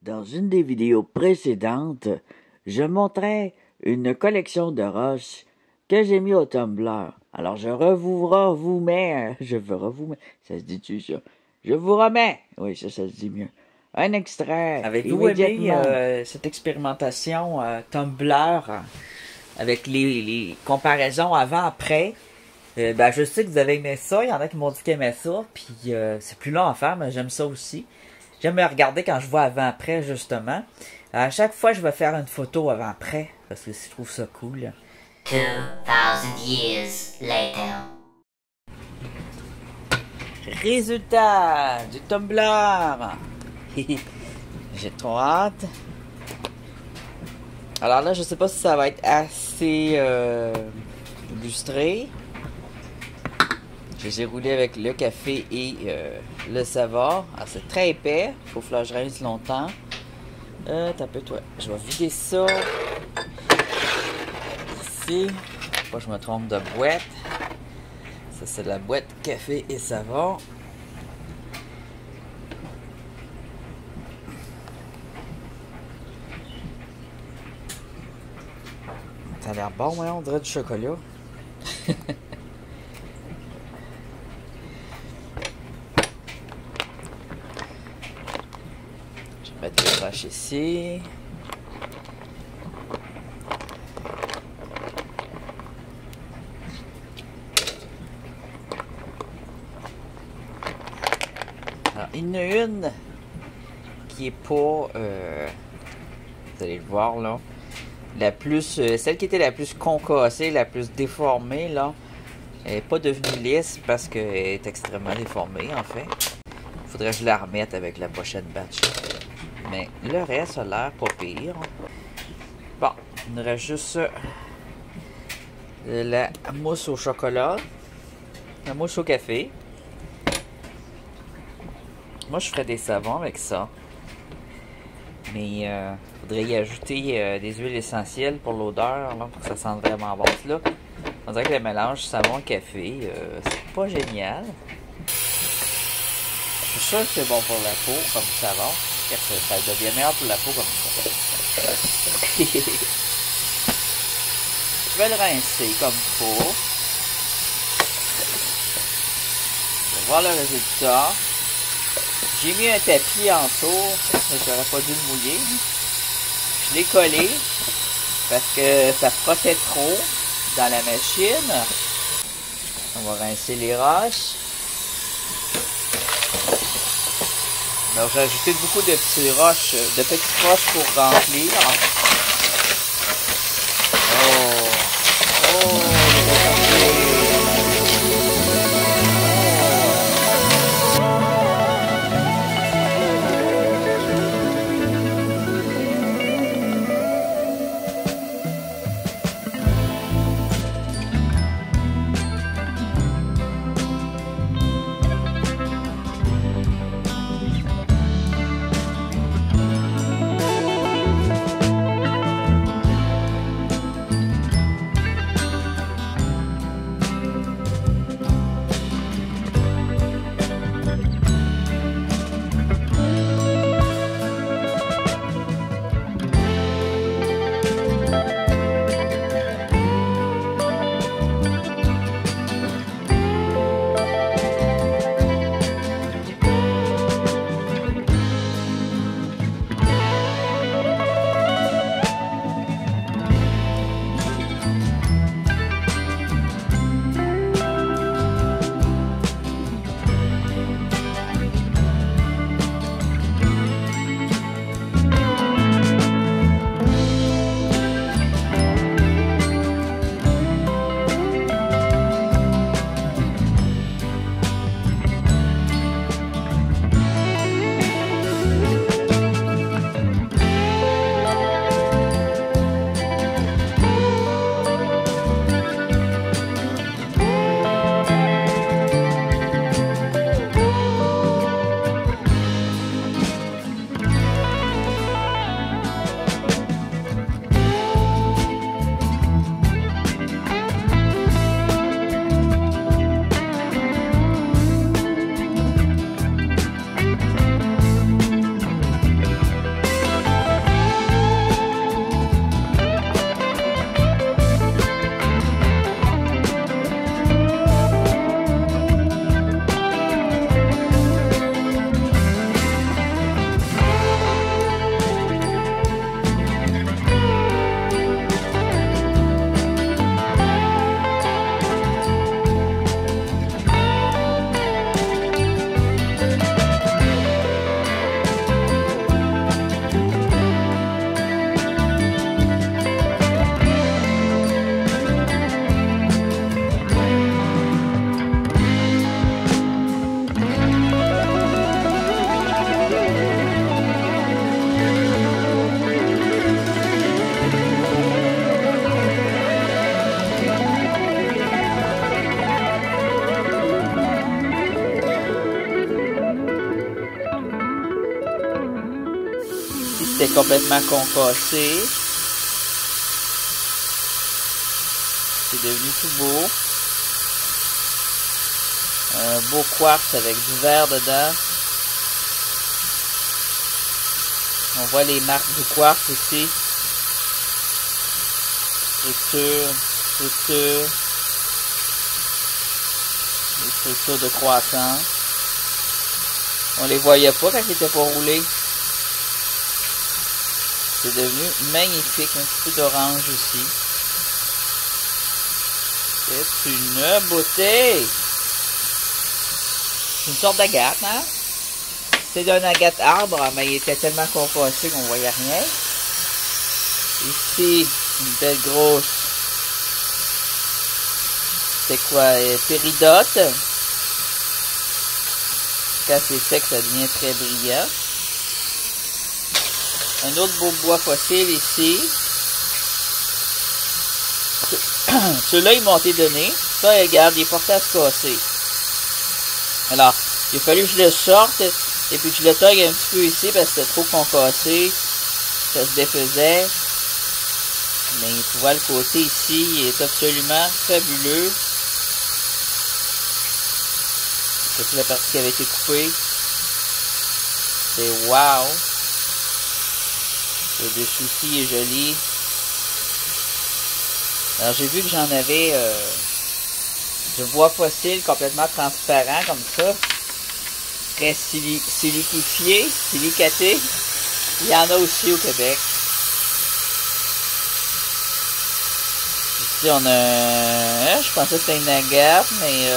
Dans une des vidéos précédentes, je montrais une collection de roches que j'ai mis au Tumblr. Alors je vous remets, ça se dit-tu ça? Je vous remets, oui ça se dit mieux, un extrait. Avez-vous aimé cette expérimentation Tumblr avec les comparaisons avant-après? Je sais que vous avez aimé ça, il y en a qui m'ont dit qu'ils aimaient ça, puis c'est plus long à faire, mais j'aime ça aussi. J'aime me regarder quand je vois avant-après, justement. À chaque fois, je vais faire une photo avant-après, parce que je trouve ça cool. 2000 years later. Résultat du Tumblr. J'ai trop hâte. Alors là, je sais pas si ça va être assez illustré. Je les ai roulés avec le café et le savon. Alors c'est très épais. Il faut que je rince longtemps. T'as peu toi. Je vais vider ça. Ici. Faut pas que je me trompe de boîte. Ça c'est la boîte café et savon. Ça a l'air bon, hein? On dirait du chocolat. Je vais mettre les roches ici. Alors, il y en a une qui est pas... vous allez le voir, là. La plus... celle qui était la plus concassée, la plus déformée, là. Elle n'est pas devenue lisse parce qu'elle est extrêmement déformée, en fait. Il faudrait que je la remette avec la prochaine batch. Mais le reste a l'air pas pire. Bon, il nous reste juste la mousse au chocolat. La mousse au café. Moi, je ferais des savons avec ça. Mais il faudrait y ajouter des huiles essentielles pour l'odeur, pour que ça sente vraiment bon. Là, on dirait que le mélange savon-café, c'est pas génial. Je suis sûr que c'est bon pour la peau, comme savon. Ça devient meilleur pour la peau comme ça. Je vais le rincer comme il faut. Je vais voir le résultat. J'ai mis un tapis en dessous, mais j'aurais pas dû le mouiller. Je l'ai collé parce que ça frottait trop dans la machine. On va rincer les roches. Donc j'ai ajouté beaucoup de petites roches pour remplir. c'était complètement concassé. C'est devenu tout beau. Un beau quartz avec du verre dedans. On voit les marques du quartz ici. Structure. Les structures de croissance. On les voyait pas quand ils étaient pas roulés. C'est devenu magnifique. Un petit peu d'orange ici. C'est une beauté. C'est une sorte d'agate, hein? C'est d'un agate arbre, mais il était tellement concassé qu'on voyait rien. Ici, une belle grosse. C'est quoi? Péridote. Quand c'est sec, ça devient très brillant. Un autre beau bois fossile ici. Ceux-là, ils m'ont été donnés. Ça, regarde, il est porté à se casser. Alors, il a fallu que je le sorte et puis que je le taille un petit peu ici parce que c'était trop concassé. Ça se défaisait. Mais tu vois le côté ici, il est absolument fabuleux. C'est la partie qui avait été coupée. C'est wow. Le dessus aussi est joli. Alors j'ai vu que j'en avais de bois fossile complètement transparent comme ça. Très siliquifié, silicaté. Il y en a aussi au Québec. Ici on a je pensais que c'était une agate, mais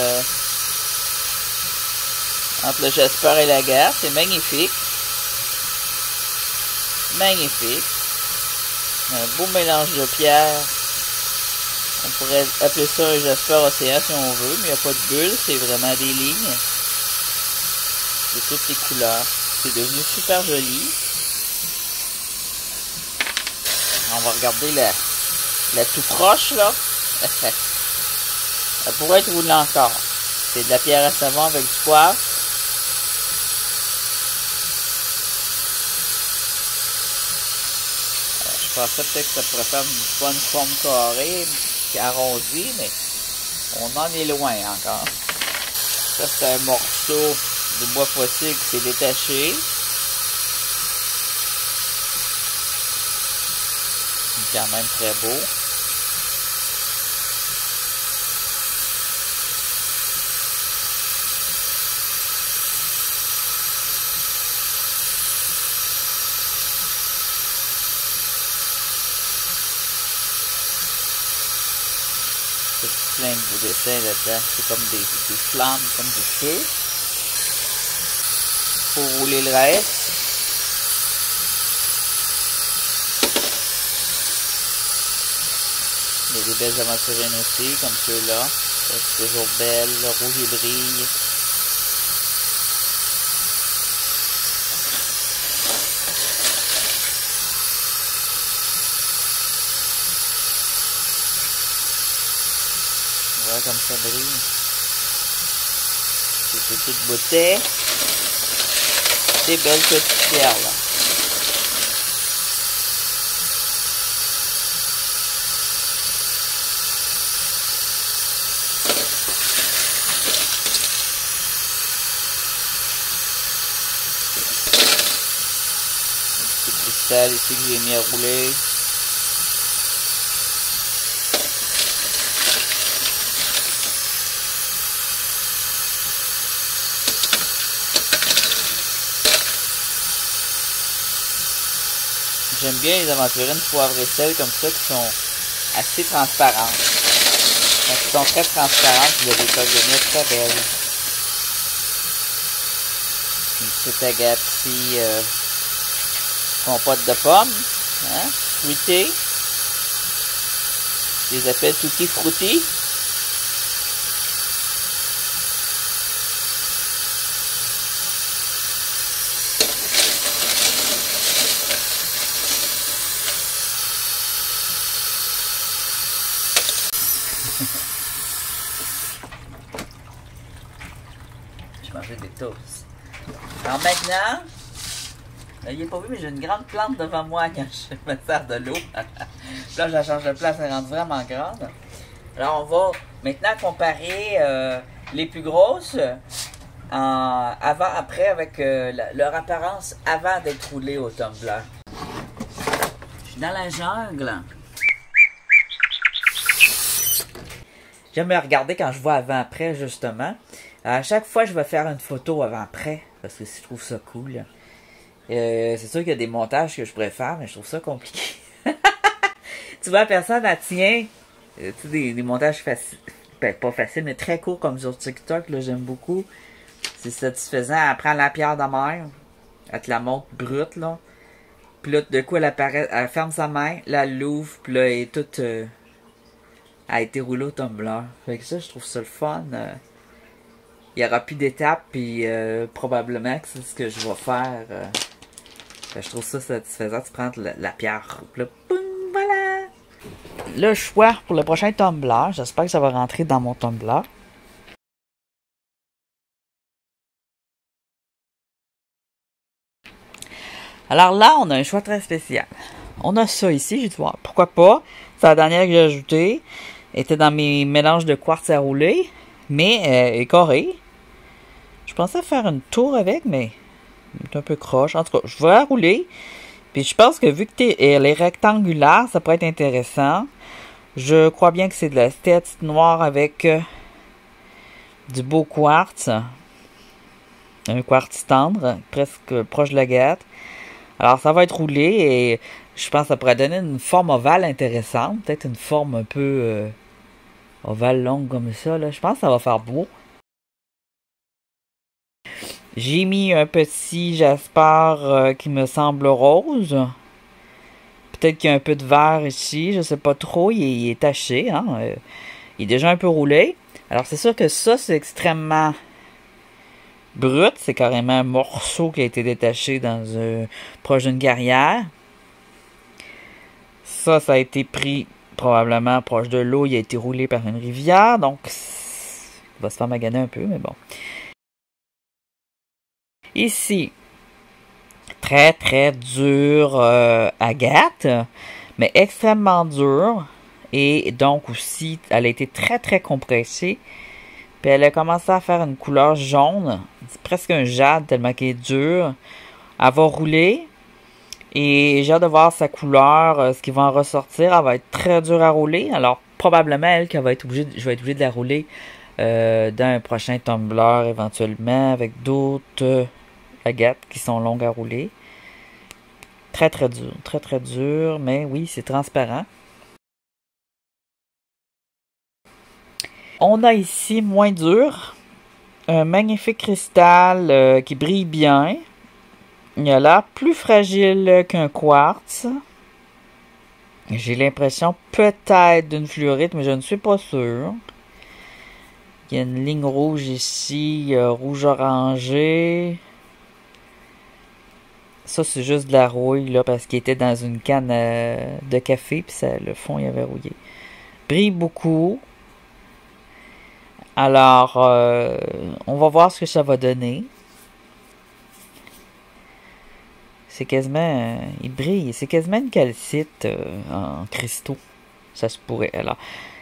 entre le jasper et l'agate, c'est magnifique. Magnifique. Un beau mélange de pierres. On pourrait appeler ça un jasper océan si on veut, mais il n'y a pas de bulles, c'est vraiment des lignes. De toutes les couleurs. C'est devenu super joli. On va regarder la tout proche, là. Elle pourrait être roulée encore. C'est de la pierre à savon avec du quartz. Je pensais peut-être que ça pourrait faire une bonne forme carrée, arrondie, mais on en est loin encore. Ça, c'est un morceau de bois fossile qui s'est détaché. C'est quand même très beau. Plein de beaux dessins là-dedans. C'est comme des flammes, comme du feu. Pour rouler le reste. Il y a des belles aventurines aussi, comme ceux-là. C'est toujours belle, le rouge et brille. Voilà comme ça brille. C'est des petites beautés. Des belles petites pierres là. Des cristal ici que j'ai mis à rouler. J'aime bien les aventurines poivre et sel comme ça qui sont assez transparentes. Quand elles sont très transparentes, elles peuvent devenir très belles. Une petite agate ici, compote de pommes, hein, fruitée. Je les appelle tutti frutti. Je mangeais des toasts. Alors maintenant, Il n'est pas vu, mais j'ai une grande plante devant moi quand je me sers de l'eau. Là, je la change de place, elle rentre vraiment grande. Alors, on va maintenant comparer les plus grosses avant-après avec leur apparence avant d'être roulées au tumbler. Je suis dans la jungle. J'aime me regarder quand je vois avant-après, justement. À chaque fois, je vais faire une photo avant-après, parce que je trouve ça cool. C'est sûr qu'il y a des montages que je pourrais faire, mais je trouve ça compliqué. Tu vois, personne elle tient. Tu sais, des montages faciles. Ben, pas faciles, mais très courts, comme sur TikTok, là, j'aime beaucoup. C'est satisfaisant. Elle prend la pierre de mer. Elle te la montre brute, là. Puis là, de coup, elle apparaît, elle ferme sa main, là, elle l'ouvre, puis là, elle est toute... elle a été roulée au tumbler. Fait que ça, je trouve ça le fun. Il y aura plus d'étapes, puis probablement que c'est ce que je vais faire. Je trouve ça satisfaisant. Tu prends la pierre, puis là, boum, voilà! Le choix pour le prochain tumbler, j'espère que ça va rentrer dans mon tumbler. Alors là, on a un choix très spécial. On a ça ici, j'ai dit, ouais, pourquoi pas. C'est la dernière que j'ai ajoutée. Elle était dans mes mélanges de quartz à rouler, mais elle est carrée. Je pensais faire une tour avec, mais elle est un peu croche. En tout cas, je vais la rouler. Puis je pense que vu que elle est rectangulaire, ça pourrait être intéressant. Je crois bien que c'est de la stéatite noire avec du beau quartz. Un quartz tendre, presque proche de l'agate. Alors ça va être roulé et je pense que ça pourrait donner une forme ovale intéressante. Peut-être une forme un peu ovale longue comme ça. Là. Je pense que ça va faire beau. J'ai mis un petit Jasper qui me semble rose. Peut-être qu'il y a un peu de vert ici. Je sais pas trop. Il est taché. Hein? Il est déjà un peu roulé. Alors c'est sûr que ça c'est extrêmement... brut, c'est carrément un morceau qui a été détaché dans proche d'une carrière. Ça a été pris probablement proche de l'eau. Il a été roulé par une rivière, donc il va se faire maganer un peu, mais bon. Ici, très très dur agate, mais extrêmement dur. Et donc aussi, elle a été très très compressée. Puis elle a commencé à faire une couleur jaune. C'est presque un jade tellement qu'elle est dure. Elle va rouler. Et j'ai hâte de voir sa couleur, ce qui va en ressortir. Elle va être très dure à rouler. Alors probablement elle je vais être obligé de la rouler dans un prochain tumbler éventuellement avec d'autres agates qui sont longues à rouler. Très très dur. Très très dur. Mais oui, c'est transparent. On a ici moins dur, un magnifique cristal qui brille bien. Il a l'air plus fragile qu'un quartz. J'ai l'impression peut-être d'une fluorite, mais je ne suis pas sûr. Il y a une ligne rouge ici, rouge orangé. Ça, c'est juste de la rouille, là, parce qu'il était dans une canne de café, puis le fond, il avait rouillé. Brille beaucoup. Alors, on va voir ce que ça va donner. C'est quasiment... il brille. C'est quasiment une calcite en cristaux. Ça se pourrait. Alors,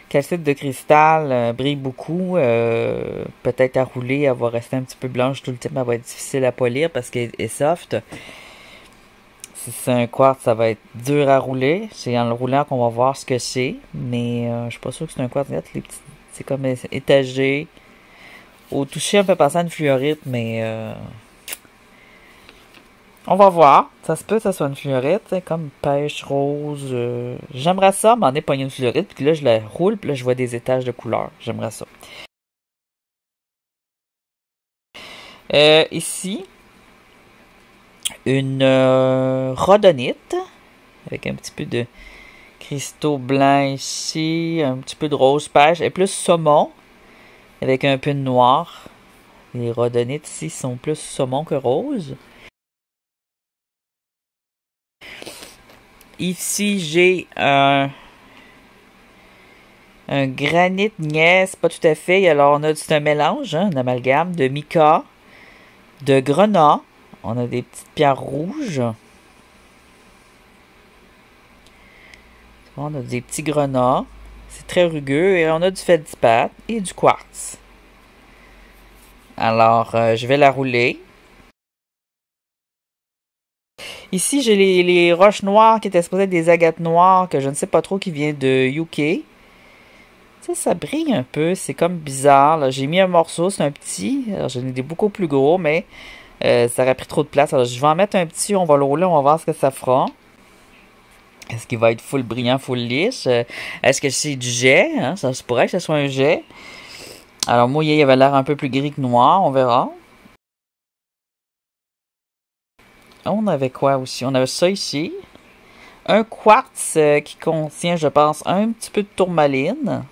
calcite de cristal brille beaucoup. Peut-être à rouler, elle va rester un petit peu blanche tout le temps. Elle va être difficile à polir parce qu'elle est soft. Si c'est un quartz, ça va être dur à rouler. C'est en le roulant qu'on va voir ce que c'est. Mais je suis pas sûr que c'est un quartz. Regarde, les petits... C'est comme étagé. Au toucher, on peut passer à une fluorite, mais on va voir. Ça se peut que ça soit une fluorite, comme pêche rose. J'aimerais ça, m'en est pogné une fluorite, puis là, je la roule, puis là, je vois des étages de couleurs. J'aimerais ça. Ici, une rhodonite, avec un petit peu de cristaux blancs ici, un petit peu de rose pêche, et plus saumon, avec un peu de noir. Les rhodonites ici sont plus saumon que rose. Ici, j'ai un granit gneiss, pas tout à fait. Alors, c'est un mélange, un amalgame de mica, de grenat, On a des petites pierres rouges. On a des petits grenats. C'est très rugueux. Et on a du feldspathe et du quartz. Alors, je vais la rouler. Ici, j'ai les roches noires qui étaient supposées être des agates noires que je ne sais pas trop qui vient de UK. Ça brille un peu. C'est comme bizarre. J'ai mis un morceau. C'est un petit. Alors, j'en ai des beaucoup plus gros, mais ça aurait pris trop de place. Alors, je vais en mettre un petit. On va le rouler. On va voir ce que ça fera. Est-ce qu'il va être full brillant, full lisse? Est-ce que c'est du jet? Hein? Ça se pourrait que ce soit un jet. Alors, mouillé, il avait l'air un peu plus gris que noir. On verra. On avait quoi aussi? On avait ça ici. Un quartz qui contient, je pense, un petit peu de tourmaline.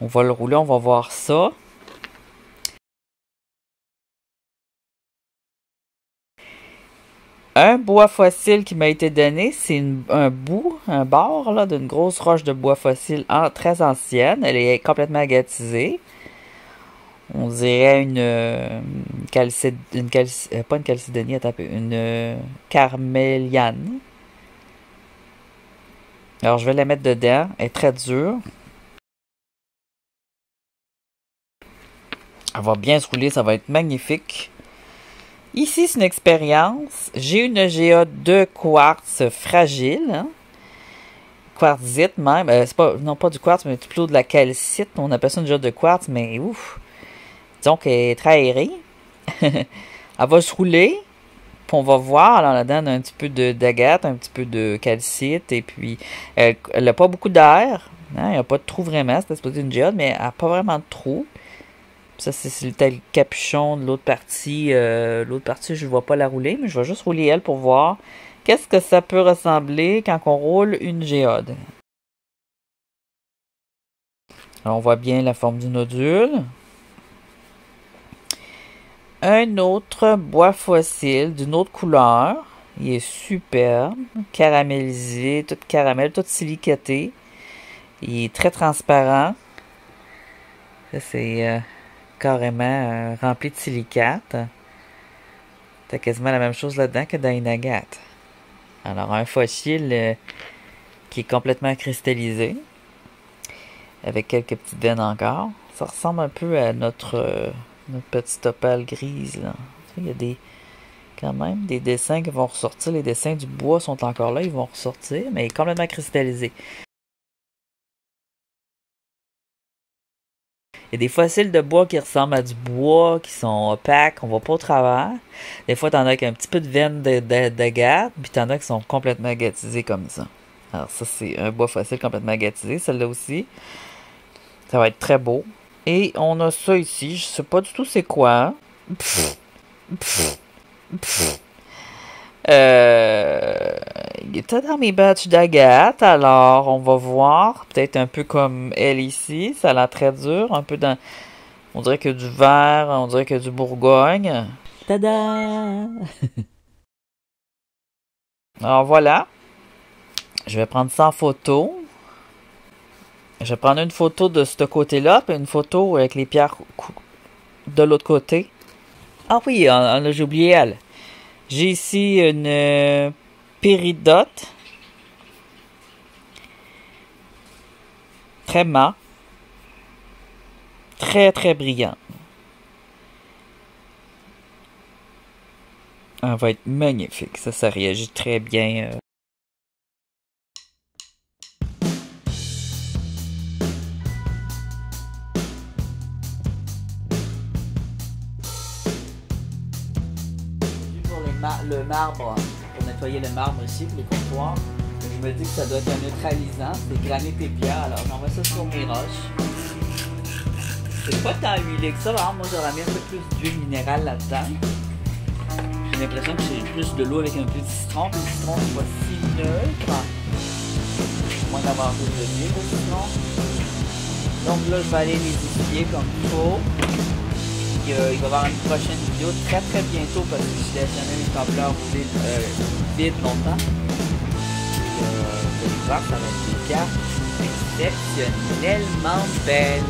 On va le rouler, on va voir ça. Un bois fossile qui m'a été donné, c'est un bord là, d'une grosse roche de bois fossile très ancienne. Elle est complètement agatisée. On dirait pas une calcédonie, attends un peu, une carméliane. Alors, je vais la mettre dedans. Elle est très dure. Elle va bien se rouler, ça va être magnifique. Ici, c'est une expérience. J'ai une géode de quartz fragile. Hein? Quartzite même. Non, pas du quartz, mais plutôt de la calcite. On appelle ça une géode de quartz, mais ouf. Disons qu'elle est très aérée. Elle va se rouler. Puis on va voir, alors là-dedans, on a un petit peu d'agate, un petit peu de calcite, et puis elle n'a pas beaucoup d'air. Hein, il n'y a pas de trou vraiment, c'est supposé une géode, mais elle n'a pas vraiment de trou. Ça, c'est le capuchon de l'autre partie. L'autre partie, je ne vais pas la rouler, mais je vais juste rouler elle pour voir qu'est-ce que ça peut ressembler quand on roule une géode. Alors, on voit bien la forme du nodule. Un autre bois fossile d'une autre couleur. Il est superbe. Caramélisé, tout caramel, tout silicaté. Il est très transparent. Ça, c'est carrément rempli de silicate. T'as quasiment la même chose là-dedans que dans une agate. Alors, un fossile qui est complètement cristallisé. Avec quelques petites veines encore. Ça ressemble un peu à notre petite opale grise, là. Il y a quand même des dessins qui vont ressortir. Les dessins du bois sont encore là, ils vont ressortir, mais complètement cristallisés. Il y a des fossiles de bois qui ressemblent à du bois, qui sont opaques, on voit pas au travers. Des fois, t'en as avec un petit peu de veine d'agate, puis t'en as qui sont complètement agatisés comme ça. Alors ça, c'est un bois fossile complètement agatisé, celle-là aussi. Ça va être très beau. Et on a ça ici, je sais pas du tout c'est quoi. Il était dans mes batchs d'agate, alors on va voir. Peut-être un peu comme elle ici, ça a l'air très dur. Un peu dans. On dirait que du vert, on dirait que du Bourgogne. Tada! Alors voilà. Je vais prendre ça en photo. Je vais prendre une photo de ce côté-là, puis une photo avec les pierres de l'autre côté. Ah oui, j'ai oublié elle. J'ai ici une péridote. Très mat. Très, très brillante. Elle va être magnifique. Ça réagit très bien. Le marbre, pour nettoyer le marbre ici, pour les comptoirs. Je me dis que ça doit être un neutralisant, c'est granit et pierre, alors j'envoie ça sur mes roches. C'est pas tant huilé que ça, alors moi j'aurais mis un peu plus d'huile minérale là-dedans. J'ai l'impression que c'est plus de l'eau avec un peu de citron, puis le citron c'est pas si neutre. Moins d'avoir plus de l'huile au citron. Donc là je vais aller les essuyer comme il faut. Il va y avoir une prochaine vidéo très très bientôt parce que je suis laissé une templeur vide longtemps. Vous allez voir, ça va être une carte exceptionnellement belle.